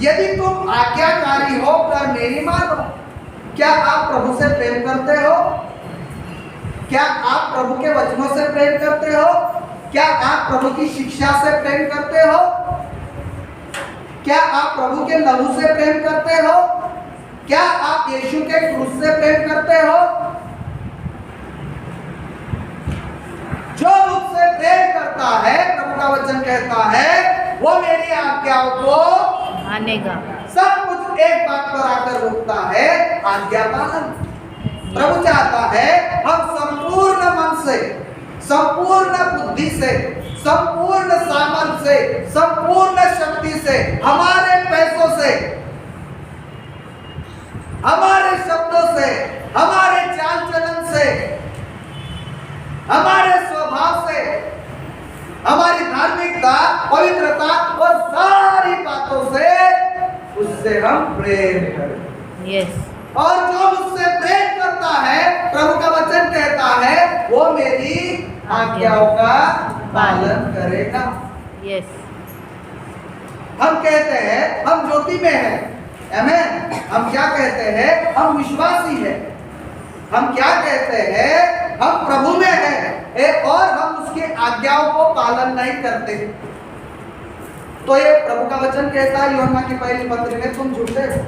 यदि तुम आज्ञाकारी हो कर मेरी मानो। क्या आप प्रभु से प्रेम करते हो? क्या आप प्रभु के वचनों से प्रेम करते हो? क्या आप प्रभु की शिक्षा से प्रेम करते हो? क्या आप प्रभु के लहू से प्रेम करते हो? क्या आप यीशु के क्रूस से प्रेम करते हो? जो मुझसे प्रेम करता है, प्रभु का वचन कहता है, वो मेरी आज्ञाओं को मानेगा। सब कुछ एक बात पर आकर रुकता है, आज्ञा पालन। प्रभु चाहता है हम संपूर्ण मन से, संपूर्ण बुद्धि से, संपूर्ण सामर्थ्य से, संपूर्ण शक्ति से, हमारे पैसों से, हमारे शब्दों से, हमारे चाल चलन से, हमारे स्वभाव से, हमारी धार्मिकता, पवित्रता और सारी बातों से उससे हम प्रेम करें। यस। और जो मुझसे प्रेम करता है, प्रभु का वचन कहता है, वो मेरी आज्ञाओं का पालन करेगा। यस। हम कहते हैं हम ज्योति में हैं, आमेन। हम क्या कहते हैं? हम विश्वासी हैं। हम क्या कहते हैं? हम प्रभु में हैं और हम उसके आज्ञाओं को पालन नहीं करते। तो ये प्रभु का वचन कहता है यूहन्ना की पहली पत्री में, तुम झूठे हो।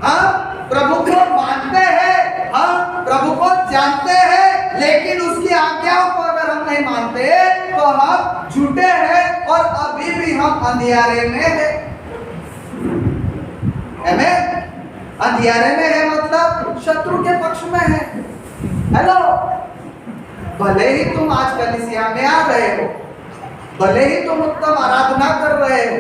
हम प्रभु को मानते हैं, हम प्रभु को जानते हैं, लेकिन उसकी आज्ञाओं को अगर हम नहीं मानते तो हम झूठे हैं और अभी भी हम अंधियारे में हैं। आमेन। अंधियारे में है मतलब शत्रु के पक्ष में है। हेलो, भले ही तुम आज कलीसिया में आ रहे हो, भले ही तुम उत्तम आराधना कर रहे हो,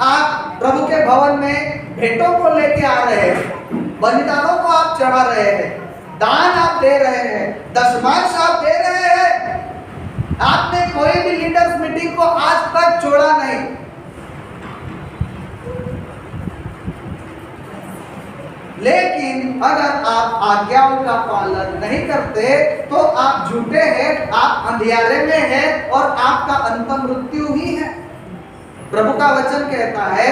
आप प्रभु के भवन में भेंटों को लेके आ रहे हैं, बलिदानों को आप चढ़ा रहे हैं, दान आप दे रहे हैं, दशमांश आप दे रहे हैं, आपने कोई भी लीडर्स मीटिंग को आज तक छोड़ा नहीं, लेकिन अगर आप आज्ञाओं का पालन नहीं करते तो आप झूठे हैं, आप अंधियारे में हैं और आपका अंत मृत्यु ही है। प्रभु का वचन कहता है,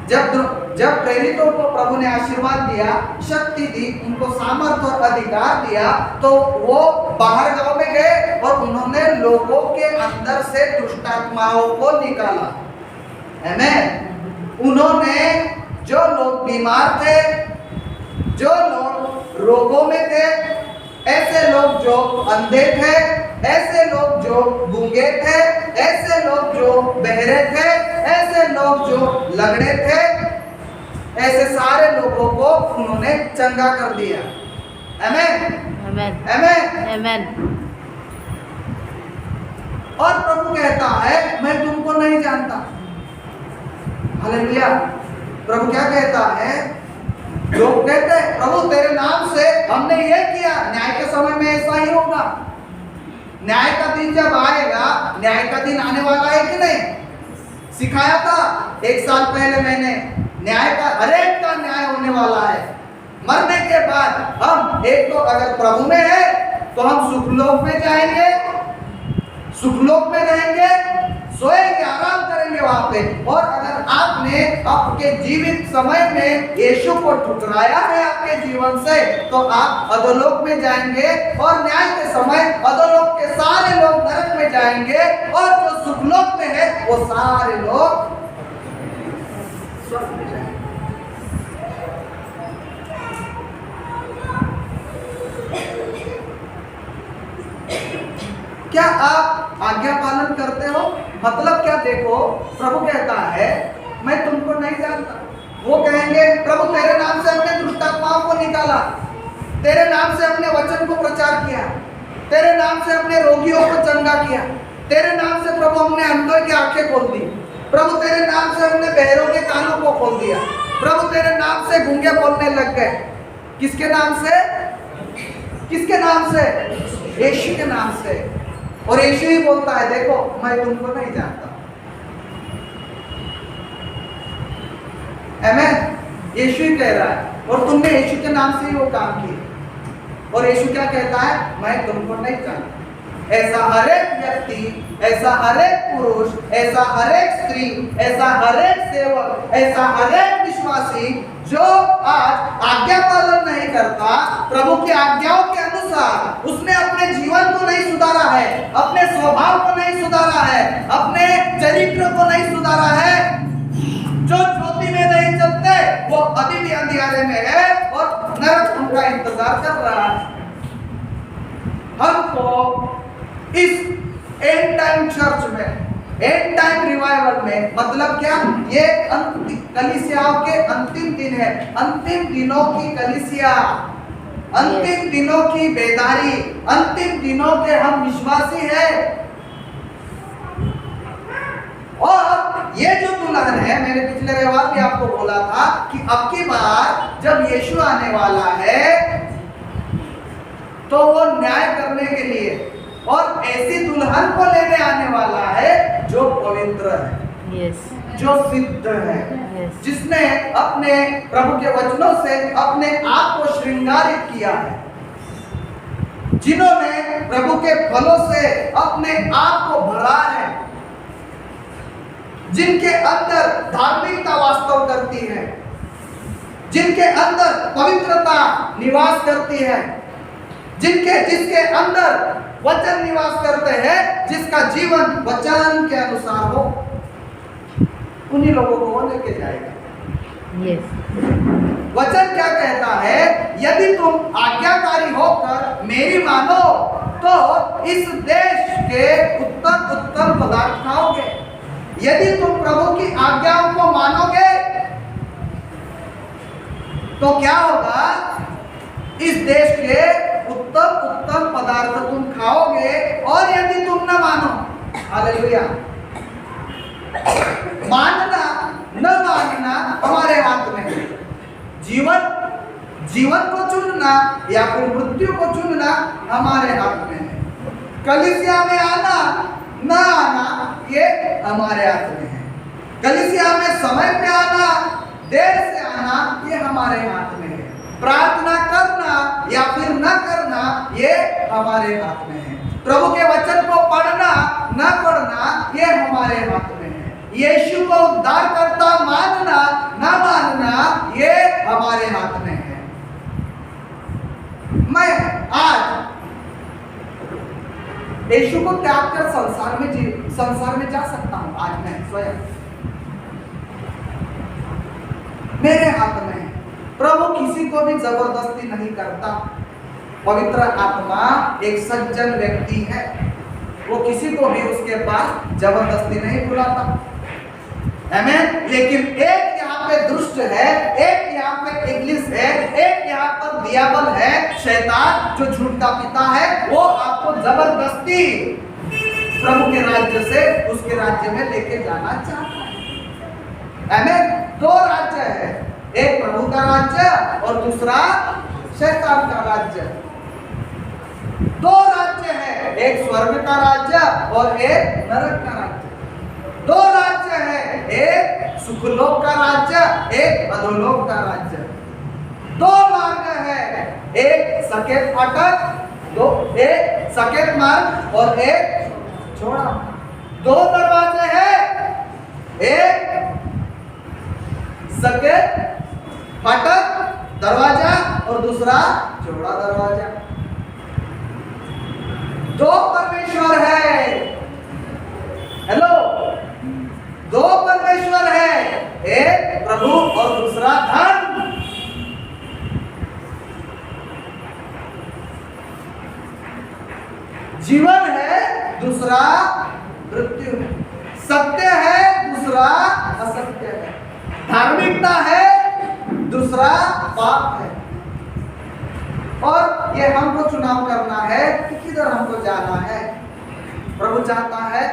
जब प्रेरितों को प्रभु ने आशीर्वाद दिया, शक्ति दी, उनको सामर्थ्य और अधिकार दिया, तो वो बाहर गांव में गए और उन्होंने लोगों के अंदर से दुष्ट आत्माओं को निकाला। आमेन। उन्होंने जो लोग बीमार थे, जो लोग रोगों में थे, ऐसे लोग जो अंधे थे, ऐसे लोग जो गूंगे थे, ऐसे लोग जो बहरे थे, ऐसे लोग जो लंगड़े थे, ऐसे सारे लोगों को उन्होंने चंगा कर दिया। आमेन। आमेन। आमेन। आमेन। और प्रभु कहता है, मैं तुमको नहीं जानता। हालेलुया। प्रभु क्या कहता है? लोग कहते हैं, प्रभु तेरे नाम से हमने ये किया, न्याय के समय में ऐसा ही होगा। न्याय का दिन जब आएगा, न्याय का दिन आने वाला है कि नहीं? सिखाया था 1 साल पहले मैंने, न्याय का, हर एक का न्याय होने वाला है। मरने के बाद हम एक तो अगर प्रभु में है तो हम सुखलोक में जाएंगे, सुखलोक में रहेंगे, सोएंगे, आराम करेंगे वहां पे। और अगर आपने आपके जीवित समय में यीशु को ठुकराया है आपके जीवन से, तो आप अधोलोक में जाएंगे और न्याय के समय अधोलोक के सारे लोग नरक में जाएंगे और जो सुखलोक में है वो सारे लोग स्वर्ग में जाएंगे। क्या आप आज्ञा पालन करते हो? मतलब क्या? देखो, प्रभु कहता है, मैं तुमको नहीं जानता। वो कहेंगे, प्रभु तेरे नाम से हमने दुष्ट आत्माओं को निकाला, तेरे नाम से हमने वचन को प्रचार किया, तेरे नाम से हमने रोगियों को चंगा किया, तेरे नाम से प्रभु हमने अंधों की आंखें खोल दी, प्रभु तेरे नाम से हमने बहरों के कानों को खोल दिया, प्रभु तेरे नाम से गूंगे बोलने लग गए। किसके नाम से? किसके नाम से? यीशु के नाम से। और यीशु ही बोलता है, देखो मैं तुमको नहीं जानता। आमेन। यीशु ही कह रहा है, और तुमने यीशु के नाम से ही वो काम किए। और यीशु क्या कहता है? मैं तुमको नहीं जानता। ऐसा हर एक व्यक्ति, ऐसा हर एक पुरुष, ऐसा हर एक स्त्री, ऐसा हर एक सेवक, ऐसा हर एक विश्वासी जो आज आज्ञा पालन नहीं करता, प्रभु की आज्ञाओं के अनुसार उसने अपने जीवन को नहीं सुधारा है, अपने स्वभाव को नहीं सुधारा है, अपने चरित्र को नहीं सुधारा है, जो ज्योति में नहीं चलते वो अभी भी अंधियारे में है और नरक उनका इंतजार कर रहा है। हमको इस एंड टाइम चर्च में, एंड टाइम रिवाइवल में, मतलब क्या, ये कलीसियाओं के अंतिम दिन है, अंतिम दिनों की कलीसिया, अंतिम दिनों की बेदारी, अंतिम दिनों के हम विश्वासी हैं। और ये जो दुल्हन है, मैंने पिछले रविवार भी आपको बोला था कि अब की बार जब यीशु आने वाला है तो वो न्याय करने के लिए और ऐसी दुल्हन को लेने आने वाला है जो पवित्र है, यस, जो सिद्ध है, यस, जिसने अपने प्रभु के वचनों से अपने आप को श्रृंगारित किया है, जिन्होंने प्रभु के फलों से अपने आप को भरा है, जिनके अंदर धार्मिकता वास्तव करती है, जिनके अंदर पवित्रता निवास करती है, जिसके अंदर वचन निवास करते हैं, जिसका जीवन वचन के अनुसार हो, उन्हीं लोगों को वो लेके जाएगा। यस, वचन क्या कहता है? यदि तुम आज्ञाकारी होकर मेरी मानो तो इस देश के उत्तम उत्तम पदार्थ खाओगे। यदि तुम प्रभु की आज्ञाओं को मानोगे तो क्या होगा? इस देश के उत्तम उत्तम पदार्थ तुम खाओगे। और यदि तुम न मानो, हालेलुया, मानना न मानना हमारे हाथ में है। जीवन को चुनना या फिर मृत्यु को चुनना हमारे हाथ में है। कलीसिया में आना न आना ये हमारे हाथ में है। कलीसिया में समय पे आना, देर से आना, ये हमारे हाथ में है। प्रार्थना करना या फिर न करना ये हमारे हाथ में है। प्रभु के वचन को पढ़ना न पढ़ना ये हमारे हाथ में है। यीशु को उद्धारकर्ता मानना न मानना ये हमारे हाथ में है। मैं आज यीशु को त्याग कर संसार में जा सकता हूं। आज मैं स्वयं, मेरे हाथ में है। प्रभु किसी को भी जबरदस्ती नहीं करता। पवित्र आत्मा एक सज्जन व्यक्ति है, वो किसी को भी उसके पास जबरदस्ती नहीं बुलाता। आमीन। लेकिन एक यहाँ पे दुष्ट है, एक यहाँ पे इब्लिस है, एक यहाँ पर दियाबल है, शैतान जो झूठ का पिता है, वो आपको जबरदस्ती प्रभु के राज्य से उसके राज्य में लेके जाना चाहता है। आमीन। दो राज्य है, एक प्रभु का राज्य और दूसरा शैतान का राज्य। दो राज्य है, एक स्वर्ग का राज्य और एक नरक का राज्य। दो राज्य है, एक सुखलोक का राज्य, एक अधोलोक का राज्य। दो मार्ग है, एक सकेत फाटक, एक सकेत मार्ग और एक चौड़ा। दो दरवाजे हैं, एक सकेत फाटक दरवाजा और दूसरा चौड़ा दरवाजा। दो परमेश्वर है। हेलो, दो परमेश्वर है, एक प्रभु और दूसरा धन। जीवन है, दूसरा मृत्यु है। सत्य है, दूसरा असत्य है। धार्मिकता है, दूसरा पाप है। और ये हमको चुनाव करना है कि किधर हमको जाना है। प्रभु चाहता है